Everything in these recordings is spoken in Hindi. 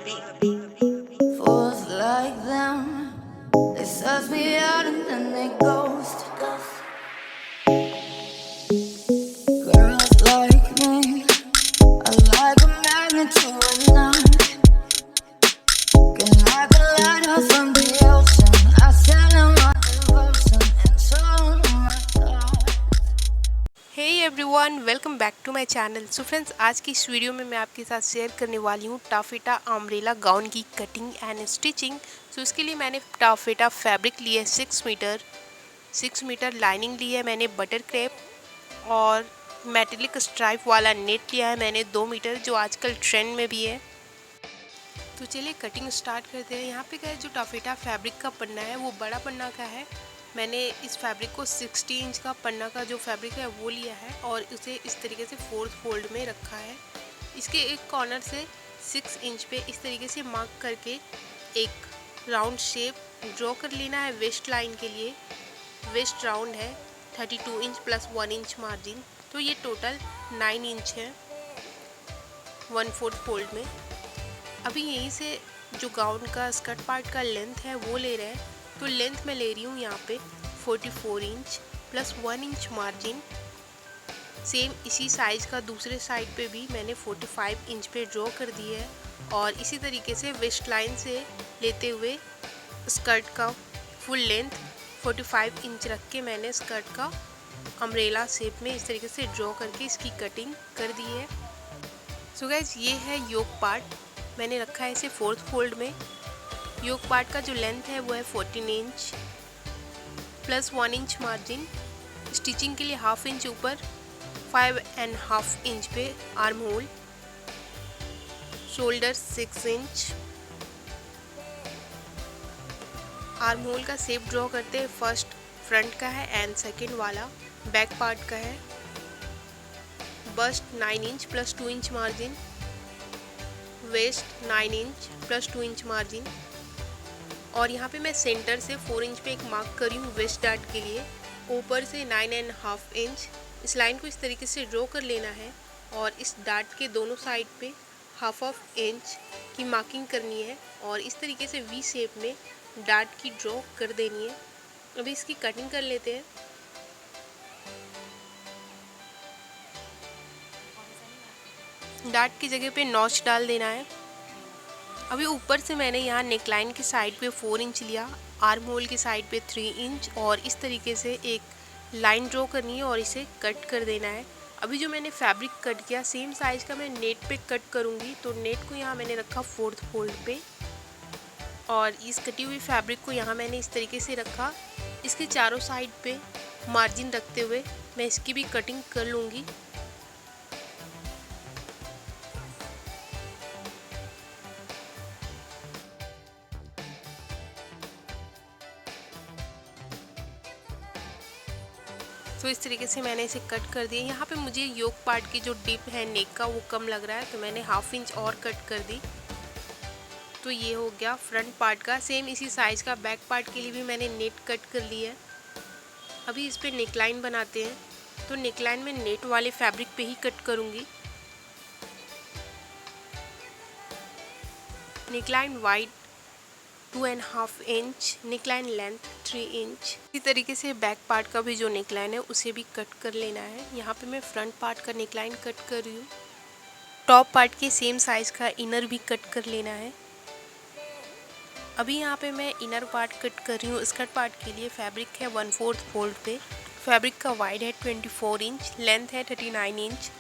Fools like them, they suss me out and then they ghost. Girls like me are like a magnet to a knot. Can like a lighter from the ocean. I send them my devotion and so my thoughts. Hey everyone, welcome back to my channel. So friends, आज की इस वीडियो में मैं आपके साथ शेयर करने वाली हूँ टाफेटा अम्ब्रेला गाउन की कटिंग एंड स्टिचिंग। सो इसके लिए मैंने टाफेटा फैब्रिक ली है 6 मीटर लाइनिंग ली है मैंने बटर क्रेप, और मेटेलिक स्ट्राइप वाला नेट लिया है मैंने 2 मीटर, जो आजकल ट्रेंड में भी है। तो चलिए कटिंग स्टार्ट करते हैं। यहाँ पे क्या है, जो टाफेटा फैब्रिक का पन्ना है वो बड़ा पन्ना का है। मैंने इस फैब्रिक को 60 इंच का पन्ना का जो फैब्रिक है वो लिया है और उसे इस तरीके से 4th फोल्ड में रखा है। इसके एक कॉर्नर से 6 इंच पे इस तरीके से मार्क करके एक राउंड शेप ड्रॉ कर लेना है वेस्ट लाइन के लिए। वेस्ट राउंड है 32 इंच प्लस 1 इंच मार्जिन, तो ये टोटल 9 इंच है 1/4 फोल्ड में। अभी यहीं से जो गाउन का स्कर्ट पार्ट का लेंथ है वो ले रहे हैं, तो लेंथ में ले रही हूँ यहाँ पे 44 inch plus 1 inch margin. Same इसी साइज़ का दूसरे साइड पे भी मैंने 45 इंच पे ड्रॉ कर दी है, और इसी तरीके से वेस्ट लाइन से लेते हुए स्कर्ट का फुल लेंथ 45 इंच रख के मैंने स्कर्ट का अम्ब्रेला शेप में इस तरीके से ड्रॉ करके इसकी कटिंग कर दी है। सो गाइस, ये है योक पार्ट, मैंने रखा है इसे 4th फोल्ड में। योक पार्ट का जो लेंथ है वो है 14 inch plus 1 inch margin. Stitching के लिए 1/2 इंच ऊपर, 5.5 इंच पे armhole, shoulder 6 inch. Armhole का शेप ड्रॉ करते हैं, फर्स्ट फ्रंट का है एंड सेकेंड वाला बैक पार्ट का है। Bust 9 inch plus 2 inch margin, waist 9 inch plus 2 inch margin, और यहाँ पे मैं सेंटर से 4 इंच पे एक मार्क करी हूँ वेस्ट डार्ट के लिए। ऊपर से 9.5 इंच इस लाइन को इस तरीके से ड्रॉ कर लेना है, और इस डार्ट के दोनों साइड पे 1/2 इंच की मार्किंग करनी है, और इस तरीके से वी शेप में डार्ट की ड्रॉ कर देनी है। अभी इसकी कटिंग कर लेते हैं। डार्ट की जगह पे नॉच डाल देना है। अभी ऊपर से मैंने यहाँ नेकलाइन की साइड पे 4 इंच लिया, आर्म होल की साइड पे 3 इंच, और इस तरीके से एक लाइन ड्रॉ करनी है और इसे कट कर देना है। अभी जो मैंने फैब्रिक कट किया सेम साइज़ का मैं नेट पे कट करूँगी, तो नेट को यहाँ मैंने रखा 4th फोल्ड पे, और इस कटी हुई फैब्रिक को यहाँ मैंने इस तरीके से रखा। इसके चारों साइड पे मार्जिन रखते हुए मैं इसकी भी कटिंग कर लूँगी। तो इस तरीके से मैंने इसे कट कर दिया। यहाँ पे मुझे योक पार्ट की जो डिप है नेक का वो कम लग रहा है, तो मैंने 1/2 इंच और कट कर दी। तो ये हो गया फ्रंट पार्ट का। सेम इसी साइज़ का बैक पार्ट के लिए भी मैंने नेट कट कर ली है। अभी इस पर नेकलाइन बनाते हैं, तो नेकलाइन में नेट वाले फैब्रिक पे ही कट करूँगी। Neckline wide 2.5 inch, neckline length 3 inch. इसी तरीके से बैक पार्ट का भी जो नेकलाइन है उसे भी कट कर लेना है। यहाँ पे मैं फ्रंट पार्ट का नेकलाइन कट कर रही हूँ। टॉप पार्ट के सेम साइज़ का इनर भी कट कर लेना है। अभी यहाँ पे मैं इनर पार्ट कट कर रही हूँ। स्कर्ट पार्ट के लिए फैब्रिक है 1/4 फोल्ड पे। फैब्रिक का वाइड है 24 इंच, लेंथ है 39 इंच।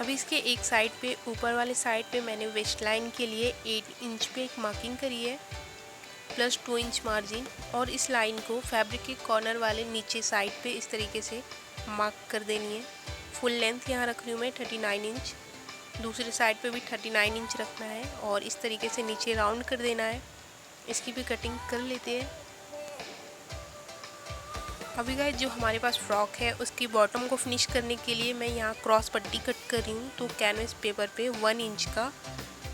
अभी इसके एक साइड पे, ऊपर वाले साइड पे मैंने वेस्ट लाइन के लिए 8 इंच पे एक मार्किंग करी है प्लस 2 इंच मार्जिन, और इस लाइन को फैब्रिक के कॉर्नर वाले नीचे साइड पे इस तरीके से मार्क कर देनी है। फुल लेंथ यहाँ रख रही हूँ मैं 39 इंच, दूसरे साइड पे भी 39 इंच रखना है, और इस तरीके से नीचे राउंड कर देना है। इसकी भी कटिंग कर लेते हैं। अभी गाइस, जो हमारे पास फ्रॉक है उसकी बॉटम को फिनिश करने के लिए मैं यहाँ क्रॉस पट्टी कट कर रही हूँ। तो कैनवस पेपर पे 1 इंच का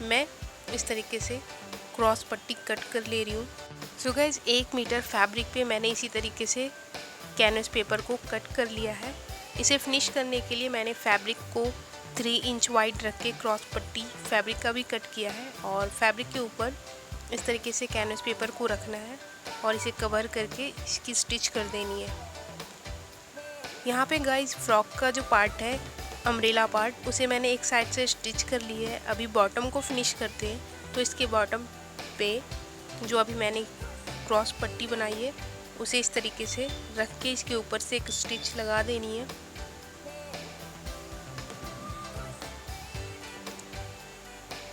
मैं इस तरीके से क्रॉस पट्टी कट कर ले रही हूँ। सो गाइस, 1 मीटर फैब्रिक पे मैंने इसी तरीके से कैनवस पेपर को कट कर लिया है। इसे फिनिश करने के लिए मैंने फैब्रिक को 3 इंच वाइड रख के क्रॉस पट्टी फैब्रिक का भी कट किया है और फैब्रिक के ऊपर इस तरीके से कैनवस पेपर को रखना है और इसे कवर करके इसकी स्टिच कर देनी है। यहाँ पे गाइस फ्रॉक का जो पार्ट है अम्ब्रेला पार्ट, उसे मैंने एक साइड से स्टिच कर ली है। अभी बॉटम को फिनिश करते हैं। तो इसके बॉटम पे जो अभी मैंने क्रॉस पट्टी बनाई है उसे इस तरीके से रख के इसके ऊपर से एक स्टिच लगा देनी है।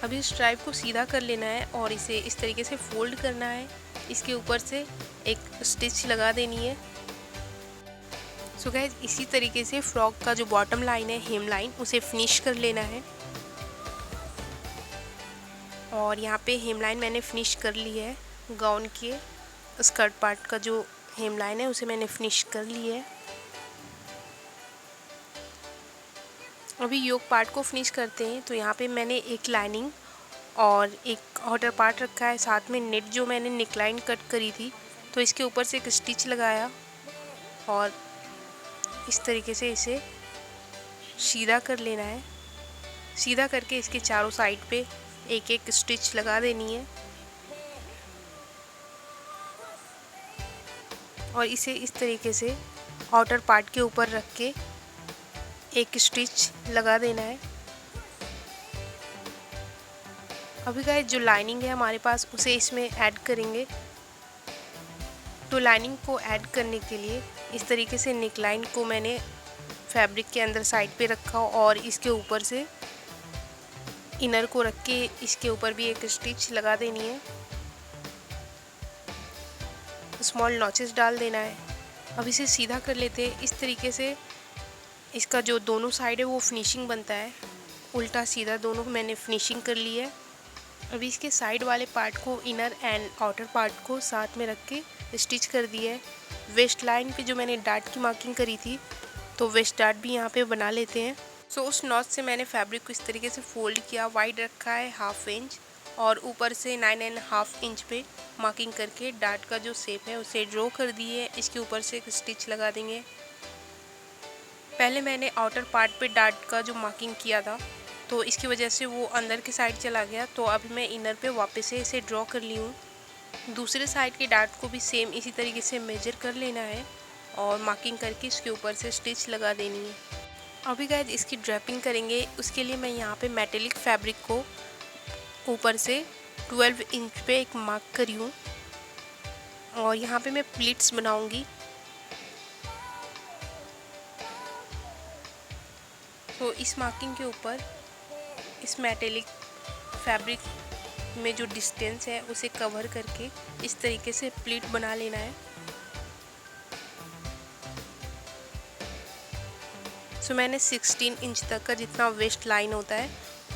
अभी इस स्ट्राइप को सीधा कर लेना है और इसे इस तरीके से फोल्ड करना है। इसके ऊपर से एक स्टिच लगा देनी है। सो गाइस इसी तरीके से फ्रॉक का जो बॉटम लाइन है हेम लाइन, उसे फिनिश कर लेना है। और यहाँ पे हेम लाइन मैंने फिनिश कर ली है। गाउन के स्कर्ट पार्ट का जो हेम लाइन है उसे मैंने फिनिश कर ली है। अभी योक पार्ट को फिनिश करते हैं। तो यहाँ पे मैंने एक लाइनिंग और एक आउटर पार्ट रखा है, साथ में नेट जो मैंने नेकलाइन कट करी थी तो इसके ऊपर से एक स्टिच लगाया और इस तरीके से इसे सीधा कर लेना है। सीधा करके इसके चारों साइड पे एक एक स्टिच लगा देनी है और इसे इस तरीके से आउटर पार्ट के ऊपर रख के एक स्टिच लगा देना है। अभी गाइस जो लाइनिंग है हमारे पास उसे इसमें ऐड करेंगे। तो लाइनिंग को ऐड करने के लिए इस तरीके से नेक लाइन को मैंने फैब्रिक के अंदर साइड पे रखा और इसके ऊपर से इनर को रख के इसके ऊपर भी एक स्टिच लगा देनी है। स्मॉल नॉचेस डाल देना है। अब इसे सीधा कर लेते हैं। इस तरीके से इसका जो दोनों साइड है वो फिनिशिंग बनता है। उल्टा सीधा दोनों मैंने फिनिशिंग कर ली है। अभी इसके साइड वाले पार्ट को इनर एंड आउटर पार्ट को साथ में रख के स्टिच कर दिया है। वेस्ट लाइन पे जो मैंने डार्ट की मार्किंग करी थी तो वेस्ट डार्ट भी यहाँ पे बना लेते हैं। सो उस नॉच से मैंने फैब्रिक को इस तरीके से फोल्ड किया। वाइड रखा है 1/2 इंच और ऊपर से 9.5 इंच पे मार्किंग करके डार्ट का जो शेप है उसे ड्रॉ कर दिए। इसके ऊपर से एक स्टिच लगा देंगे। पहले मैंने आउटर पार्ट पे डार्ट का जो मार्किंग किया था तो इसकी वजह से वो अंदर की साइड चला गया, तो अभी मैं इनर पे वापस से इसे ड्रॉ कर ली हूँ। दूसरे साइड के डार्ट को भी सेम इसी तरीके से मेजर कर लेना है और मार्किंग करके इसके ऊपर से स्टिच लगा देनी है। अभी गाइस इसकी ड्रैपिंग करेंगे। उसके लिए मैं यहाँ पे मेटेलिक फैब्रिक को ऊपर से 12 इंच पे एक मार्क करी हूँ और यहाँ पे मैं प्लीट्स बनाऊँगी। तो इस मार्किंग के ऊपर इस मेटेलिक फैब्रिक में जो डिस्टेंस है उसे कवर करके इस तरीके से प्लीट बना लेना है। सो मैंने 16 इंच तक का जितना वेस्ट लाइन होता है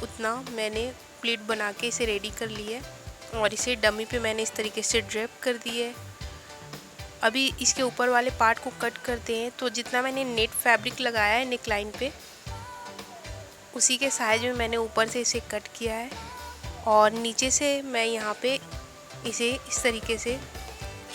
उतना मैंने प्लीट बना के इसे रेडी कर ली है और इसे डमी पे मैंने इस तरीके से ड्रैप कर दी है। अभी इसके ऊपर वाले पार्ट को कट करते हैं। तो जितना मैंने नेट फैब्रिक लगाया है नेक लाइन पे उसी के साइज में मैंने ऊपर से इसे कट किया है और नीचे से मैं यहाँ पे इसे इस तरीके से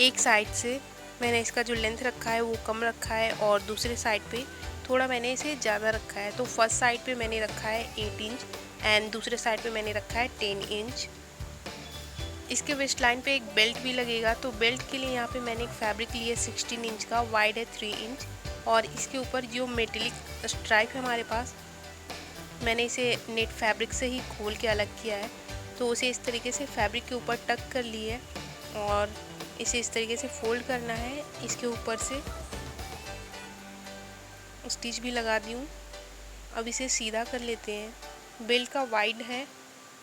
एक साइड से मैंने इसका जो लेंथ रखा है वो कम रखा है और दूसरे साइड पे थोड़ा मैंने इसे ज़्यादा रखा है। तो फर्स्ट साइड पे मैंने रखा है 8 इंच एंड दूसरे साइड पे मैंने रखा है 10 इंच। इसके वेस्ट लाइन पे एक बेल्ट भी लगेगा। तो बेल्ट के लिए यहाँ पे मैंने एक फैब्रिक लिया 16 इंच का, वाइड है 3 इंच और इसके ऊपर जो मेटेलिक स्ट्राइप है हमारे पास मैंने इसे नेट फैब्रिक से ही खोल के अलग किया है। तो उसे इस तरीके से फैब्रिक के ऊपर टक कर लिए और इसे इस तरीके से फोल्ड करना है। इसके ऊपर से स्टिच भी लगा दी हूँ। अब इसे सीधा कर लेते हैं। बेल्ट का वाइड है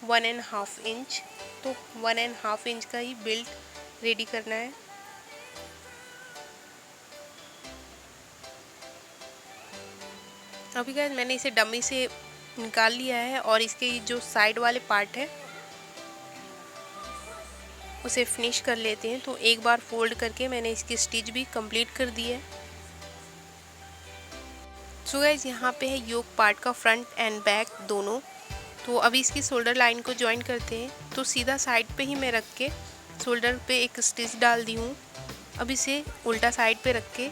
1.5 इंच, तो 1.5 इंच का ही बेल्ट रेडी करना है। अभी गाइस मैंने इसे डमी से निकाल लिया है और इसके जो साइड वाले पार्ट है उसे फिनिश कर लेते हैं। तो एक बार फोल्ड करके मैंने इसकी स्टिच भी कंप्लीट कर दी है। सो गाइस यहाँ पे है योक पार्ट का फ्रंट एंड बैक दोनों। तो अभी इसकी शोल्डर लाइन को ज्वाइन करते हैं। तो सीधा साइड पे ही मैं रख के शोल्डर पे एक स्टिच डाल दी हूँ। अब इसे उल्टा साइड पे रख के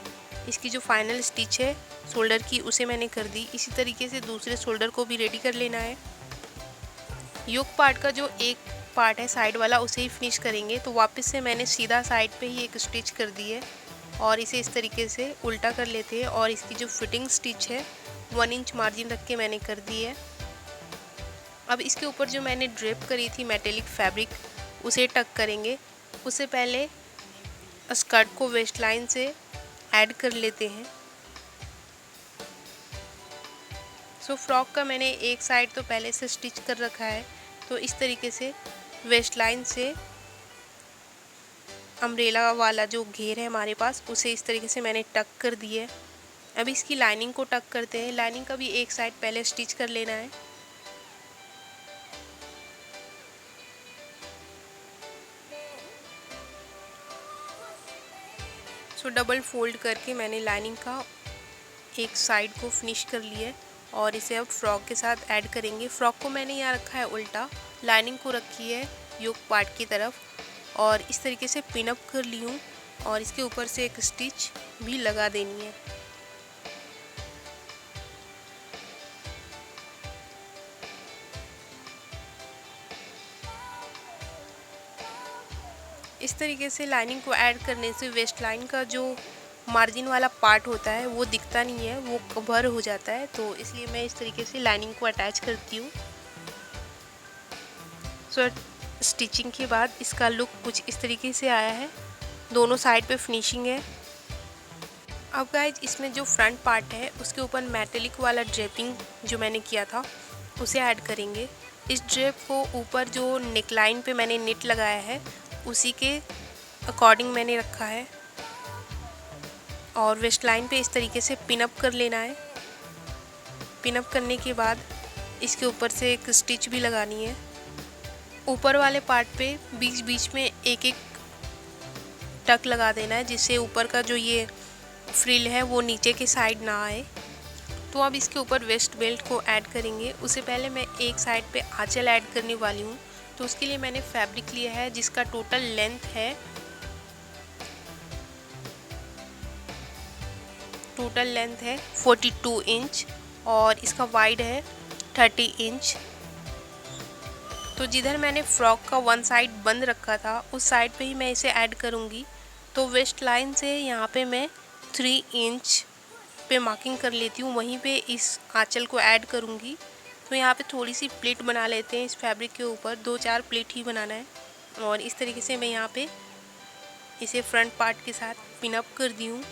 इसकी जो फाइनल स्टिच है शोल्डर की उसे मैंने कर दी। इसी तरीके से दूसरे शोल्डर को भी रेडी कर लेना है। योक पार्ट का जो एक पार्ट है साइड वाला उसे ही फिनिश करेंगे। तो वापस से मैंने सीधा साइड पे ही एक स्टिच कर दी है और इसे इस तरीके से उल्टा कर लेते हैं और इसकी जो फिटिंग स्टिच है 1 इंच मार्जिन रख के मैंने कर दी है। अब इसके ऊपर जो मैंने ड्रेप करी थी मेटेलिक फैब्रिक उसे टक करेंगे। उससे पहले स्कर्ट को वेस्ट लाइन से ऐड कर लेते हैं। सो फ्रॉक का मैंने एक साइड तो पहले से स्टिच कर रखा है। तो इस तरीके से वेस्ट लाइन से अम्ब्रेला वाला जो घेर है हमारे पास उसे इस तरीके से मैंने टक कर दी है। अब इसकी लाइनिंग को टक करते हैं। लाइनिंग का भी एक साइड पहले स्टिच कर लेना है। सो डबल फोल्ड करके मैंने लाइनिंग का एक साइड को फिनिश कर लिया है और इसे अब फ्रॉक के साथ ऐड करेंगे। फ्रॉक को मैंने यहाँ रखा है उल्टा, लाइनिंग को रखी है योक पार्ट की तरफ और इस तरीके से पिन अप कर ली हूँ और इसके ऊपर से एक स्टिच भी लगा देनी है। इस तरीके से लाइनिंग को ऐड करने से वेस्ट लाइन का जो मार्जिन वाला पार्ट होता है वो दिखता नहीं है, वो कवर हो जाता है। तो इसलिए मैं इस तरीके से लाइनिंग को अटैच करती हूँ। सो स्टिचिंग के बाद इसका लुक कुछ इस तरीके से आया है। दोनों साइड पे फिनिशिंग है। अब गाइज इसमें जो फ्रंट पार्ट है उसके ऊपर मेटेलिक वाला ड्रेपिंग जो मैंने किया था उसे ऐड करेंगे। इस ड्रेप को ऊपर जो नेकलाइन पे मैंने निट लगाया है उसी के अकॉर्डिंग मैंने रखा है और वेस्ट लाइन पे इस तरीके से पिन अप कर लेना है। पिन अप करने के बाद इसके ऊपर से एक स्टिच भी लगानी है। ऊपर वाले पार्ट पे बीच बीच में एक एक टक लगा देना है जिससे ऊपर का जो ये फ्रिल है वो नीचे के साइड ना आए। तो अब इसके ऊपर वेस्ट बेल्ट को ऐड करेंगे। उससे पहले मैं एक साइड पे आंचल ऐड करने वाली हूँ। तो उसके लिए मैंने फैब्रिक लिया है जिसका टोटल लेंथ है 42 इंच और इसका वाइड है 30 इंच। तो जिधर मैंने फ्रॉक का वन साइड बंद रखा था उस साइड पे ही मैं इसे ऐड करूँगी। तो वेस्ट लाइन से यहाँ पे मैं 3 इंच पे मार्किंग कर लेती हूँ, वहीं पे इस आंचल को ऐड करूँगी। तो यहाँ पे थोड़ी सी प्लेट बना लेते हैं इस फैब्रिक के ऊपर, 2-4 प्लेट ही बनाना है और इस तरीके से मैं यहाँ पे इसे फ्रंट पार्ट के साथ पिन अप कर दी हूँ।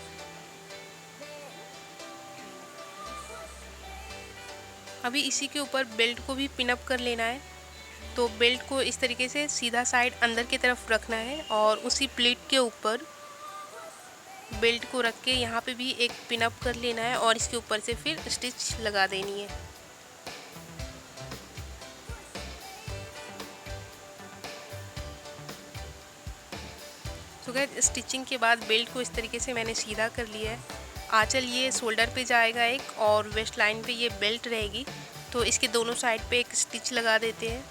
अभी इसी के ऊपर बेल्ट को भी पिन अप कर लेना है। तो बेल्ट को इस तरीके से सीधा साइड अंदर की तरफ रखना है और उसी प्लेट के ऊपर बेल्ट को रख के यहाँ पे भी एक पिन अप कर लेना है और इसके ऊपर से फिर स्टिच लगा देनी है। तो गाइस स्टिचिंग के बाद बेल्ट को इस तरीके से मैंने सीधा कर लिया है। आंचल ये शोल्डर पे जाएगा एक और वेस्ट लाइन पे ये बेल्ट रहेगी। तो इसके दोनों साइड पे एक स्टिच लगा देते हैं।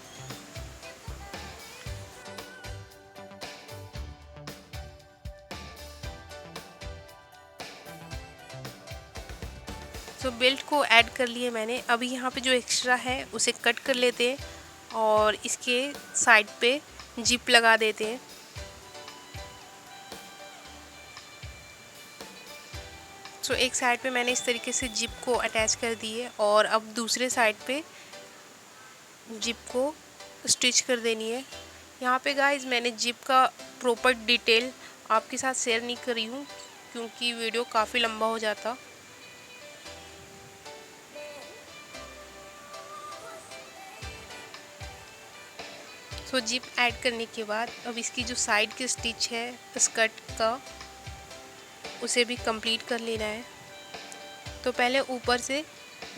तो बेल्ट को ऐड कर लिए मैंने। अभी यहाँ पे जो एक्स्ट्रा है उसे कट कर लेते हैं और इसके साइड पे जिप लगा देते हैं। तो एक साइड पे मैंने इस तरीके से जिप को अटैच कर दी है और अब दूसरे साइड पे जिप को स्टिच कर देनी है। यहाँ पे गाइस मैंने जिप का प्रॉपर डिटेल आपके साथ शेयर नहीं करी हूँ क्योंकि वीडियो काफ़ी लंबा हो जाता। तो जिप ऐड करने के बाद अब इसकी जो साइड की स्टिच है स्कर्ट का उसे भी कंप्लीट कर लेना है। तो पहले ऊपर से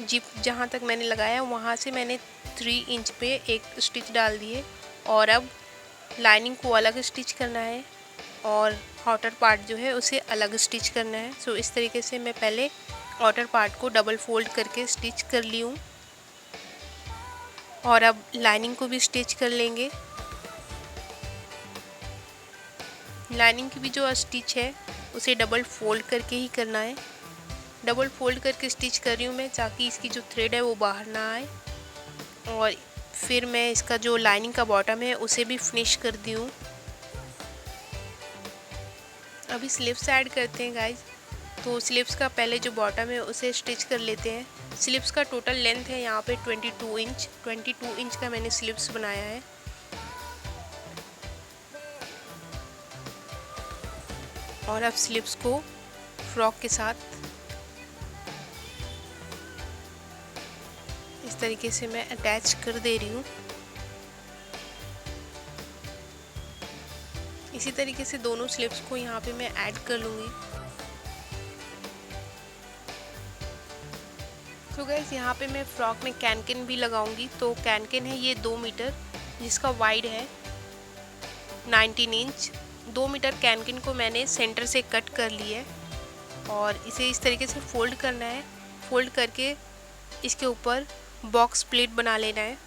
जिप जहाँ तक मैंने लगाया वहाँ से मैंने 3 इंच पे एक स्टिच डाल दिए और अब लाइनिंग को अलग स्टिच करना है और आउटर पार्ट जो है उसे अलग स्टिच करना है। सो इस तरीके से मैं पहले आउटर पार्ट को डबल फोल्ड करके स्टिच कर ली हूँ और अब लाइनिंग को भी स्टिच कर लेंगे। लाइनिंग की भी जो स्टिच है उसे डबल फोल्ड करके ही करना है। डबल फोल्ड करके स्टिच कर रही हूँ मैं, ताकि इसकी जो थ्रेड है वो बाहर ना आए। और फिर मैं इसका जो लाइनिंग का बॉटम है उसे भी फिनिश कर दी हूँ। अभी स्लीव्स ऐड करते हैं गाइज। तो स्लीव्स का पहले जो बॉटम है उसे स्टिच कर लेते हैं। स्लीव्स का टोटल लेंथ है यहाँ पे 22 इंच। 22 इंच का मैंने स्लीव्स बनाया है। और अब स्लीव्स को फ्रॉक के साथ इस तरीके से मैं अटैच कर दे रही हूँ। इसी तरीके से दोनों स्लीव्स को यहाँ पे मैं ऐड कर लूँगी। तो गाइस यहाँ पे मैं फ्रॉक में कैनकिन भी लगाऊंगी। तो कैनकिन है ये 2 मीटर, जिसका वाइड है 19 इंच। 2 मीटर कैनकिन को मैंने सेंटर से कट कर लिया है और इसे इस तरीके से फोल्ड करना है। फोल्ड करके इसके ऊपर बॉक्स प्लेट बना लेना है।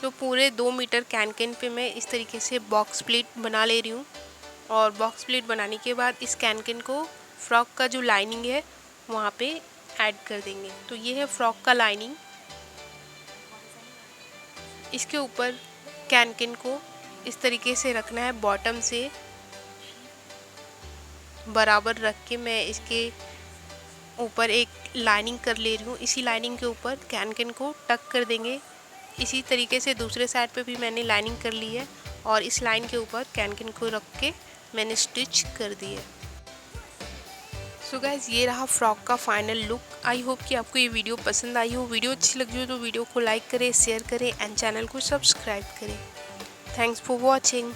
तो पूरे 2 मीटर कैनकिन पे मैं इस तरीके से बॉक्स प्लेट बना ले रही हूँ। और बॉक्स प्लेट बनाने के बाद इस कैनकिन को फ्रॉक का जो लाइनिंग है वहाँ पे ऐड कर देंगे। तो ये है फ्रॉक का लाइनिंग। इसके ऊपर कैनकिन को इस तरीके से रखना है, बॉटम से बराबर रख के मैं इसके ऊपर एक लाइनिंग कर ले रही हूँ। इसी लाइनिंग के ऊपर कैनकिन को टक कर देंगे। इसी तरीके से दूसरे साइड पे भी मैंने लाइनिंग कर ली है और इस लाइन के ऊपर कैनकिन को रख के मैंने स्टिच कर दी है। सो गाइस ये रहा फ्रॉक का फाइनल लुक। आई होप कि आपको ये वीडियो पसंद आई हो। वीडियो अच्छी लगी हो तो वीडियो को लाइक करें, शेयर करें एंड चैनल को सब्सक्राइब करें। Thanks for watching.